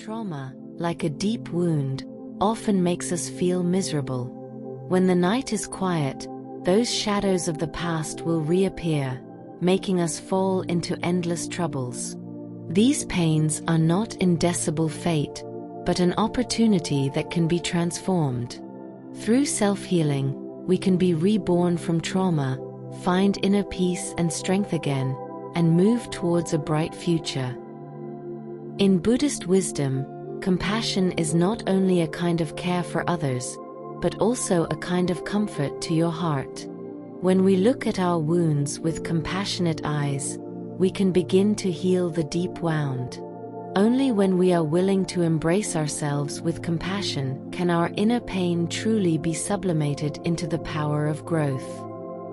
Trauma, like a deep wound, often makes us feel miserable. When the night is quiet, those shadows of the past will reappear, making us fall into endless troubles. These pains are not indelible fate, but an opportunity that can be transformed. Through self-healing, we can be reborn from trauma, find inner peace and strength again, and move towards a bright future. In Buddhist wisdom, compassion is not only a kind of care for others, but also a kind of comfort to your heart. When we look at our wounds with compassionate eyes, we can begin to heal the deep wound. Only when we are willing to embrace ourselves with compassion can our inner pain truly be sublimated into the power of growth.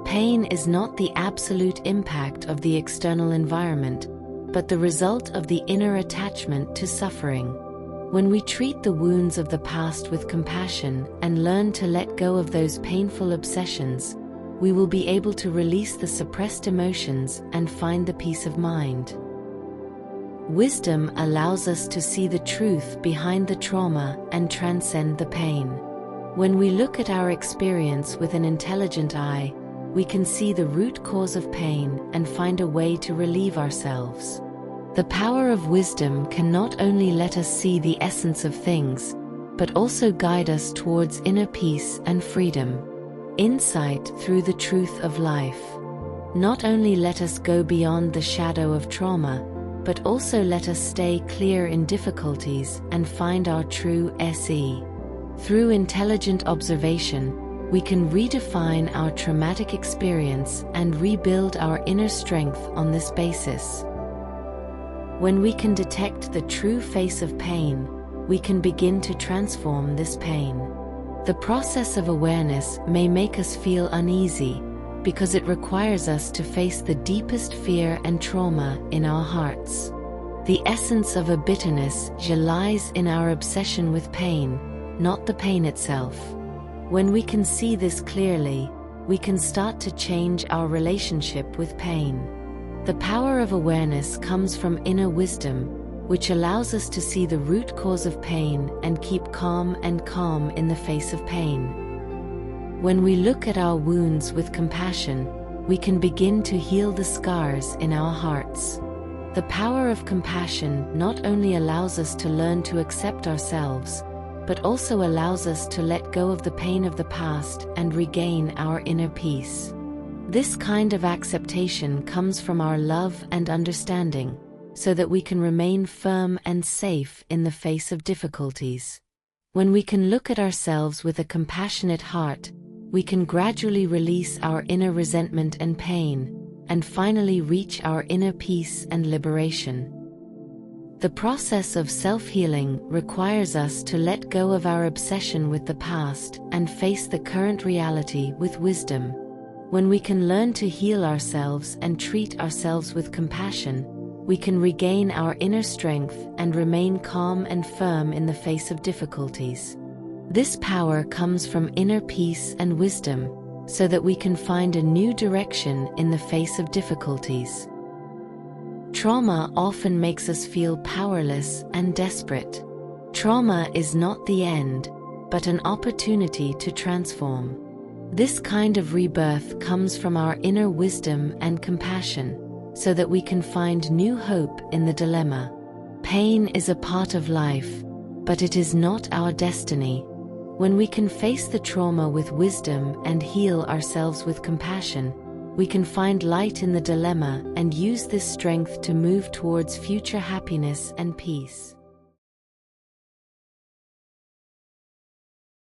Pain is not the absolute impact of the external environment, but the result of the inner attachment to suffering. When we treat the wounds of the past with compassion and learn to let go of those painful obsessions, we will be able to release the suppressed emotions and find the peace of mind. Wisdom allows us to see the truth behind the trauma and transcend the pain. When we look at our experience with an intelligent eye, we can see the root cause of pain and find a way to relieve ourselves. The power of wisdom can not only let us see the essence of things, but also guide us towards inner peace and freedom. Insight through the truth of life. Not only let us go beyond the shadow of trauma, but also let us stay clear in difficulties and find our true SE. Through intelligent observation, we can redefine our traumatic experience and rebuild our inner strength on this basis. When we can detect the true face of pain, we can begin to transform this pain. The process of awareness may make us feel uneasy, because it requires us to face the deepest fear and trauma in our hearts. The essence of a bitterness lies in our obsession with pain, not the pain itself. When we can see this clearly, we can start to change our relationship with pain. The power of awareness comes from inner wisdom, which allows us to see the root cause of pain and keep calm in the face of pain. When we look at our wounds with compassion, we can begin to heal the scars in our hearts. The power of compassion not only allows us to learn to accept ourselves, but also allows us to let go of the pain of the past and regain our inner peace. This kind of acceptation comes from our love and understanding, so that we can remain firm and safe in the face of difficulties. When we can look at ourselves with a compassionate heart, we can gradually release our inner resentment and pain, and finally reach our inner peace and liberation. The process of self-healing requires us to let go of our obsession with the past and face the current reality with wisdom. When we can learn to heal ourselves and treat ourselves with compassion, we can regain our inner strength and remain calm and firm in the face of difficulties. This power comes from inner peace and wisdom, so that we can find a new direction in the face of difficulties. Trauma often makes us feel powerless and desperate. Trauma is not the end, but an opportunity to transform. This kind of rebirth comes from our inner wisdom and compassion, so that we can find new hope in the dilemma. Pain is a part of life, but it is not our destiny. When we can face the trauma with wisdom and heal ourselves with compassion, we can find light in the dilemma and use this strength to move towards future happiness and peace.